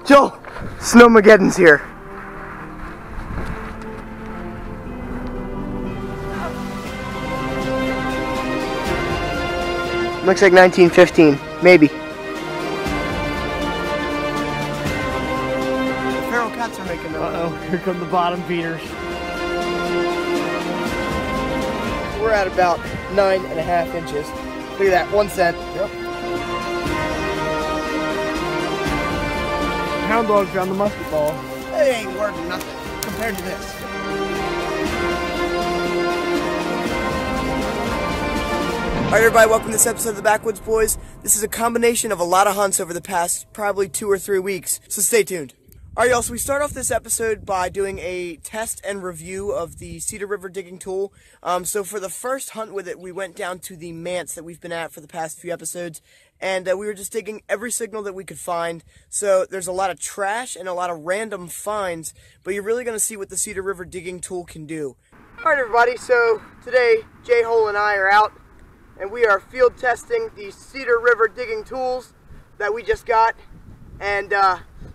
Joel, Snowmageddon's here. Looks like 1915, maybe. Feral cats are making them. Uh-oh, here come the bottom feeders. We're at about 9.5 inches. Look at that, 1 cent. Yep. Hound dog found the musket ball. It ain't worth nothing compared to this. Alright everybody, welcome to this episode of the Backwoods Boys. This is a combination of a lot of hunts over the past probably 2 or 3 weeks, so stay tuned. Alright y'all, so we start off this episode by doing a test and review of the Cedar River Digging Tool. So for the first hunt with it, we went down to the manse that we've been at for the past few episodes, and we were just digging every signal that we could find. So there's a lot of trash and a lot of random finds, but you're really going to see what the Cedar River Digging Tool can do. Alright everybody, so today J-Hole and I are out, and we are field testing the Cedar River Digging Tools that we just got. And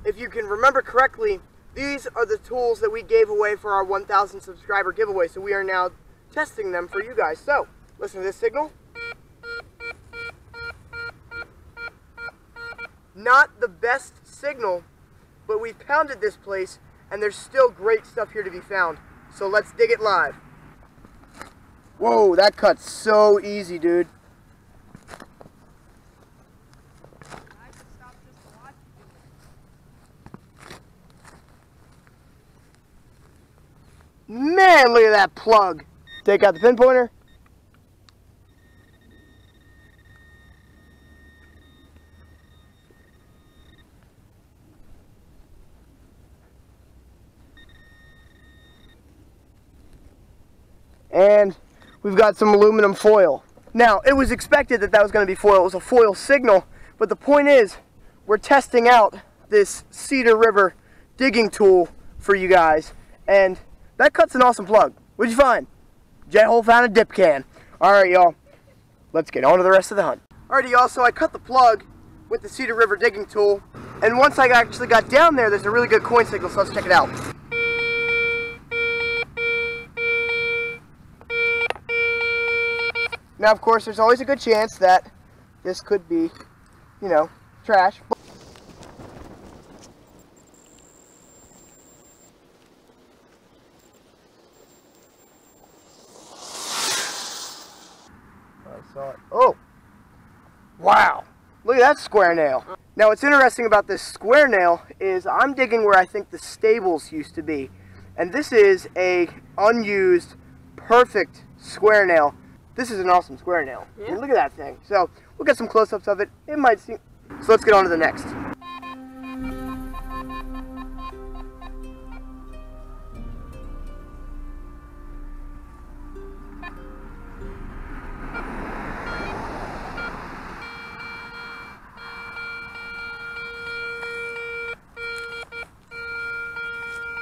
if you can remember correctly, these are the tools that we gave away for our 1,000 subscriber giveaway. So we are now testing them for you guys. So listen to this signal. Not the best signal, but we pounded this place and there's still great stuff here to be found. So let's dig it live. Whoa, that cut's so easy, dude. Man, look at that plug. Take out the pinpointer. And we've got some aluminum foil. Now, it was expected that that was going to be foil. It was a foil signal. But the point is, we're testing out this Cedar River digging tool for you guys. And that cut's an awesome plug. What'd you find? J-Hole found a dip can. Alright, y'all. Let's get on to the rest of the hunt. Alrighty, y'all. So I cut the plug with the Cedar River digging tool. And once I actually got down there, there's a really good coin signal. So let's check it out. Now, of course, there's always a good chance that this could be, you know, trash. I saw it. Oh! Wow! Look at that square nail. Now, what's interesting about this square nail is I'm digging where I think the stables used to be. And this is a unused, perfect square nail. This is an awesome square nail. Yeah. I mean, look at that thing. So we'll get some close-ups of it. It might seem... So let's get on to the next.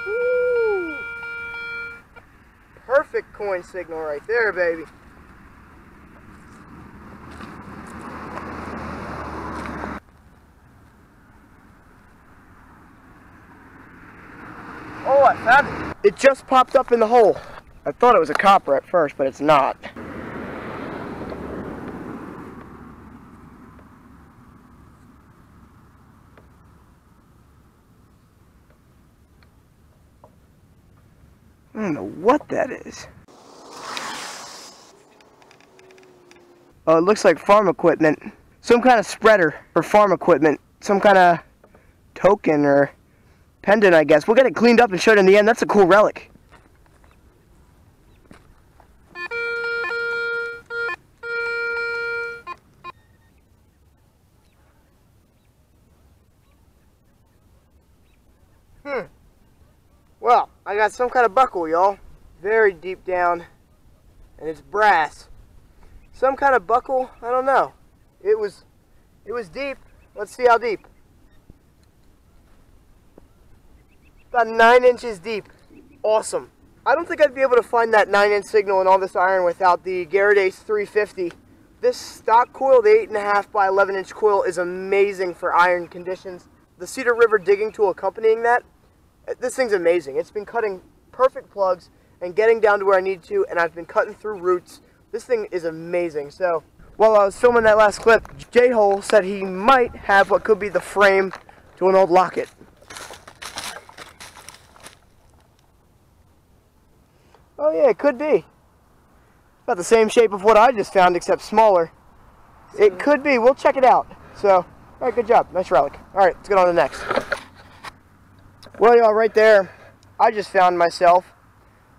Woo! Perfect coin signal right there, baby. Oh, I found it. It just popped up in the hole. I thought it was a copper at first, but it's not. I don't know what that is. Oh, it looks like farm equipment. Some kind of spreader for farm equipment. Some kind of token or pendant, I guess. We'll get it cleaned up and show it in the end. That's a cool relic. Well, I got some kind of buckle, y'all. Very deep down. And it's brass. Some kind of buckle, I don't know. It was deep. Let's see how deep. About 9 inches deep. Awesome. I don't think I'd be able to find that 9-inch signal in all this iron without the Garrett Ace 350. This stock coil, the 8.5 by 11-inch coil, is amazing for iron conditions. the Cedar River Digging Tool accompanying that. This thing's amazing. It's been cutting perfect plugs and getting down to where I need to, and I've been cutting through roots. This thing is amazing. So while I was filming that last clip, J-Hole said he might have what could be the frame to an old locket. Oh yeah, it could be. About the same shape of what I just found, except smaller. It could be. We'll check it out. So, all right, good job. Nice relic. All right, let's get on to the next. Well, y'all, right there, I just found myself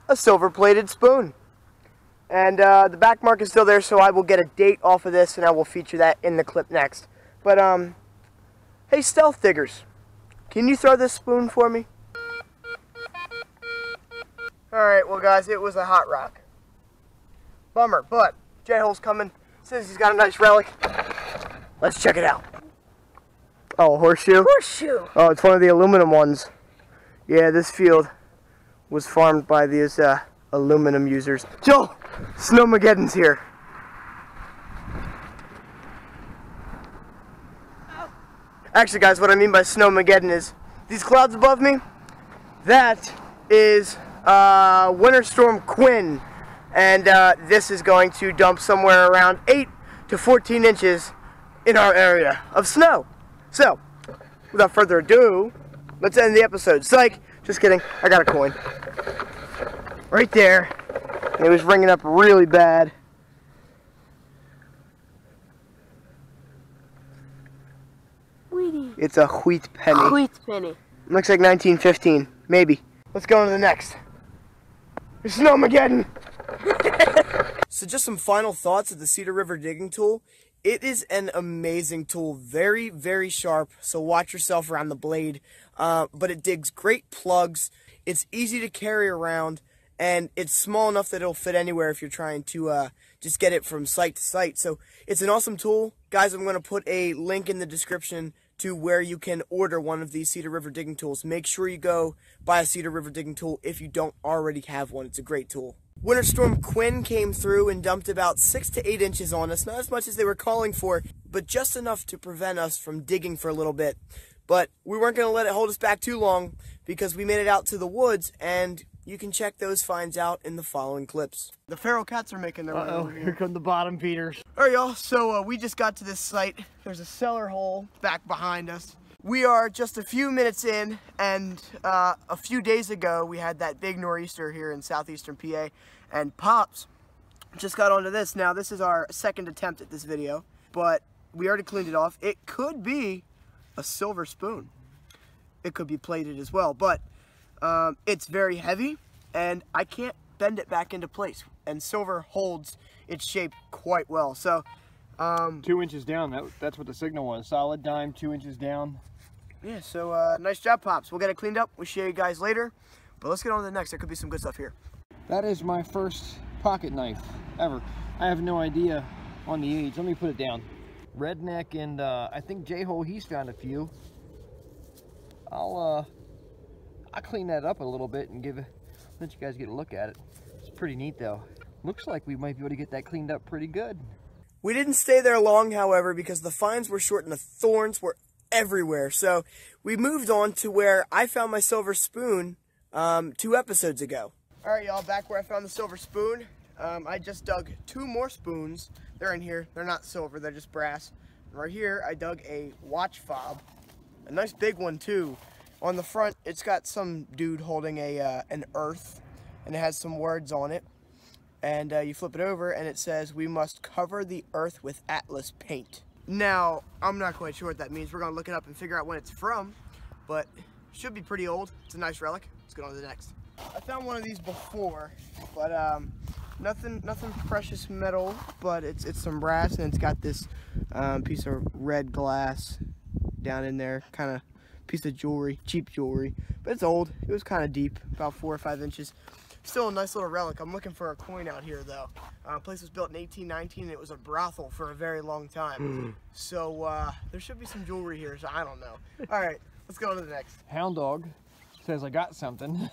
a silver-plated spoon. And the back mark is still there, so I will get a date off of this, and I will feature that in the clip next. But, hey, stealth diggers, can you throw this spoon for me? All right, well, guys, it was a hot rock. Bummer, but J-Hole's coming. Says he's got a nice relic. Let's check it out. Oh, horseshoe? Horseshoe! Oh, it's one of the aluminum ones. Yeah, this field was farmed by these aluminum users. Joel, Snowmageddon's here. Actually, guys, what I mean by Snowmageddon is these clouds above me. That is Winter Storm Quinn. And this is going to dump somewhere around 8 to 14 inches in our area of snow. So, without further ado, let's end the episode. Psych! Just kidding. I got a coin. Right there. And it was ringing up really bad. Wheatie. It's a wheat penny. Wheat penny. Looks like 1915. Maybe. Let's go on to the next. It's Snowmageddon! So just some final thoughts of the Cedar River Digging Tool. It is an amazing tool, very, very sharp, so watch yourself around the blade. But it digs great plugs, it's easy to carry around, and it's small enough that it'll fit anywhere if you're trying to just get it from site to site. So it's an awesome tool. Guys, I'm going to put a link in the description to where you can order one of these Cedar River Digging Tools. Make sure you go buy a Cedar River Digging Tool if you don't already have one. It's a great tool. Winter Storm Quinn came through and dumped about 6 to 8 inches on us. Not as much as they were calling for, but just enough to prevent us from digging for a little bit. But we weren't going to let it hold us back too long because we made it out to the woods, and you can check those finds out in the following clips. The feral cats are making their way over Here come the bottom feeders. All right, y'all, so we just got to this site. There's a cellar hole back behind us. We are just a few minutes in, and a few days ago we had that big nor'easter here in southeastern PA, and Pops just got onto this. Now, this is our second attempt at this video, but we already cleaned it off. It could be a silver spoon. It could be plated as well, but it's very heavy, and I can't bend it back into place, and silver holds its shape quite well. So 2 inches down, that's what the signal was. Solid dime, 2 inches down. yeah, so nice job, Pops. We'll get it cleaned up. We'll show you guys later, but let's get on to the next. There could be some good stuff here. That is my first pocket knife ever. I have no idea on the age. Let me put it down. Redneck and I think J-Hole, he's found a few. I'll clean that up a little bit and let you guys get a look at it. It's pretty neat though. Looks like we might be able to get that cleaned up pretty good. We didn't stay there long, however, because the finds were short and the thorns were everywhere. So we moved on to where I found my silver spoon 2 episodes ago. All right, y'all, back where I found the silver spoon. I just dug 2 more spoons. They're in here. They're not silver, they're just brass. And right here, I dug a watch fob. A nice big one, too. On the front, it's got some dude holding an earth, and it has some words on it. And you flip it over, and it says, "We must cover the earth with Atlas paint." Now, I'm not quite sure what that means. We're going to look it up and figure out when it's from, but it should be pretty old. It's a nice relic. Let's get on to the next. I found one of these before, but nothing precious metal, but it's some brass, and it's got this piece of red glass down in there, kind of piece of jewelry, cheap jewelry, but it's old. It was kind of deep, about 4 or 5 inches. Still a nice little relic. I'm looking for a coin out here though. The place was built in 1819, and it was a brothel for a very long time. So there should be some jewelry here, so I don't know. All right, let's go to the next. Hound Dog says I got something.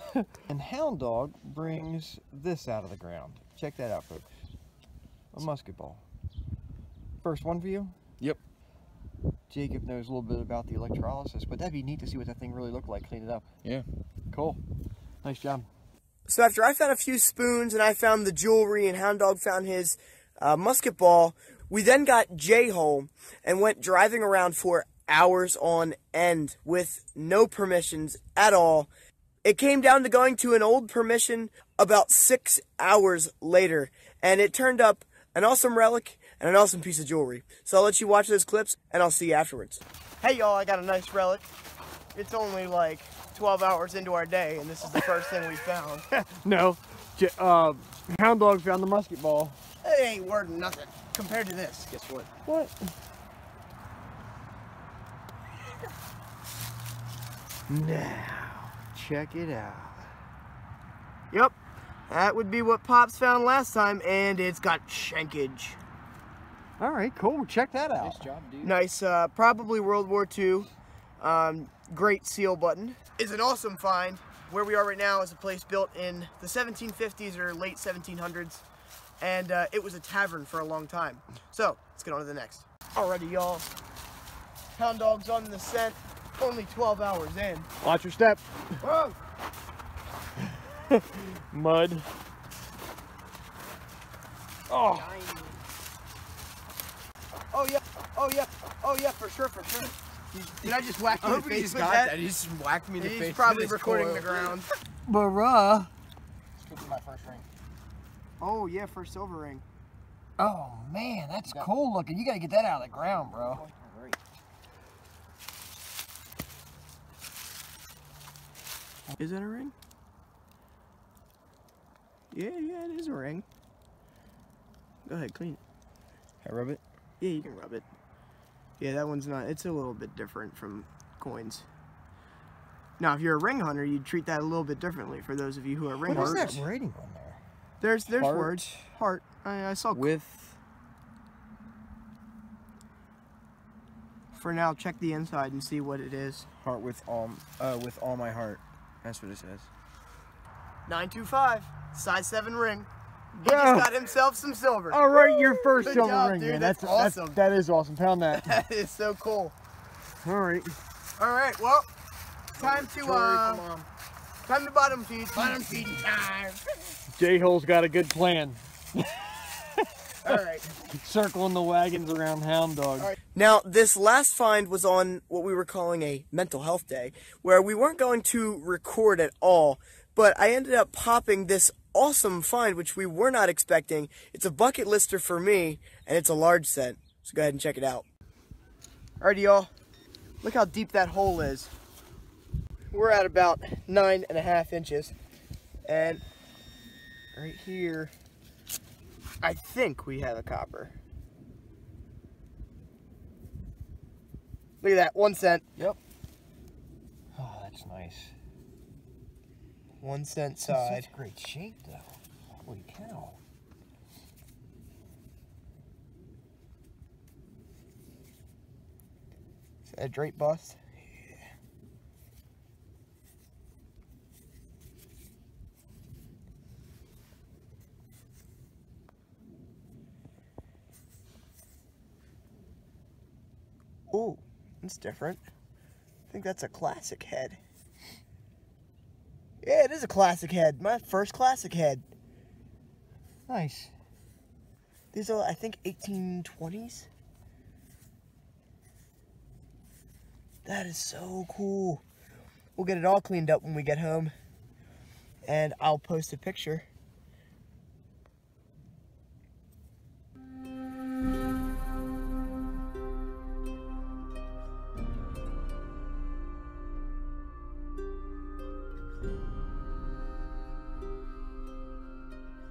And Hound Dog brings this out of the ground. Check that out, folks. A musket ball. First one for you? Yep. Jacob knows a little bit about the electrolysis, but that'd be neat to see what that thing really looked like, clean it up. Yeah. Cool. Nice job. So after I found a few spoons and I found the jewelry and Hound Dog found his musket ball, we then got Jay home and went driving around for hours on end with no permissions at all. It came down to going to an old permission about 6 hours later, and it turned up an awesome relic and an awesome piece of jewelry. So I'll let you watch those clips, and I'll see you afterwards. Hey y'all, I got a nice relic. It's only like 12 hours into our day, and this is the first thing we found. No, Hound Dog found the musket ball. It ain't worth nothing compared to this. Guess what? What? Now, check it out. Yep, that would be what Pops found last time, and it's got shankage. All right, cool. Check that out. Nice job, dude. Nice, probably World War II. Great seal button. It's an awesome find. Where we are right now is a place built in the 1750s or late 1700s, and it was a tavern for a long time. So, let's get on to the next. Alrighty, y'all. Hound Dog's on the scent, only 12 hours in. Watch your step. Whoa! Mud. Oh. Oh, yeah. Oh, yeah. Oh, yeah, for sure, for sure. Did I just whack you in the face with that? He just whacked me in the face. He's probably with his recording coil. the ground. Bruh. This could be my first ring. Oh, yeah, for silver ring. Oh, man, that's cool looking. You gotta get that out of the ground, bro. Is that a ring? Yeah, it is a ring. Go ahead, clean it. Can I rub it? Yeah, you can rub it. Yeah, that one's not, it's a little bit different from coins. Now, if you're a ring hunter, you'd treat that a little bit differently for those of you who are ring What is hunters. that writing on there? There's Heart. words. Heart. I saw. With. For now, check the inside and see what it is. Heart with all my heart. That's what it says. 925, size 7 ring. He Bro. just got himself some silver. All right, your first Good silver job, ring, dude. man. That's awesome. That is awesome. Pound that. That is so cool. All right. All right, well, time to bottom feed. Bottom feeding time. J-Hole's got a good plan. All right. Circling the wagons around Hound Dog. All right. Now, this last find was on what we were calling a mental health day, where we weren't going to record at all, but I ended up popping this awesome find, which we were not expecting. It's a bucket lister for me, and it's a large scent. So go ahead and check it out. Alrighty, y'all. Look how deep that hole is. We're at about 9.5 inches. And right here, I think we have a copper. Look at that, 1 cent. Yep. Oh, that's nice. 1 cent It's side. such great shape, though. Holy cow. Is that a drape bust? Ooh, that's different. I think that's a classic head. Yeah, it is a classic head. My first classic head. Nice. These are, I think, 1820s. That is so cool. We'll get it all cleaned up when we get home. And I'll post a picture.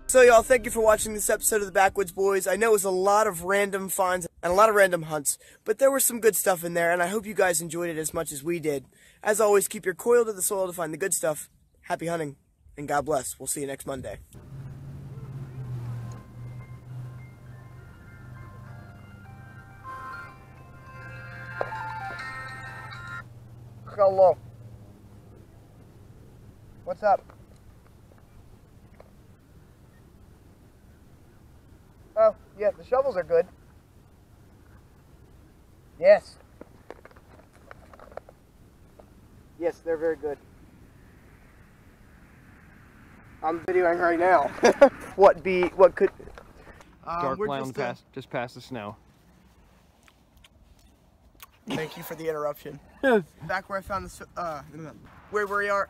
So y'all, thank you for watching this episode of the Backwoods Boys. I know it was a lot of random finds and a lot of random hunts, but there was some good stuff in there, and I hope you guys enjoyed it as much as we did. As always, keep your coil to the soil to find the good stuff. Happy hunting, and God bless. We'll see you next Monday. Hello. What's up? Oh, yeah, the shovels are good. Yes. Yes, they're very good. I'm videoing right now. What could... Dark we're line just past the snow. Thank you for the interruption. Yes. Back where I found this, where we are,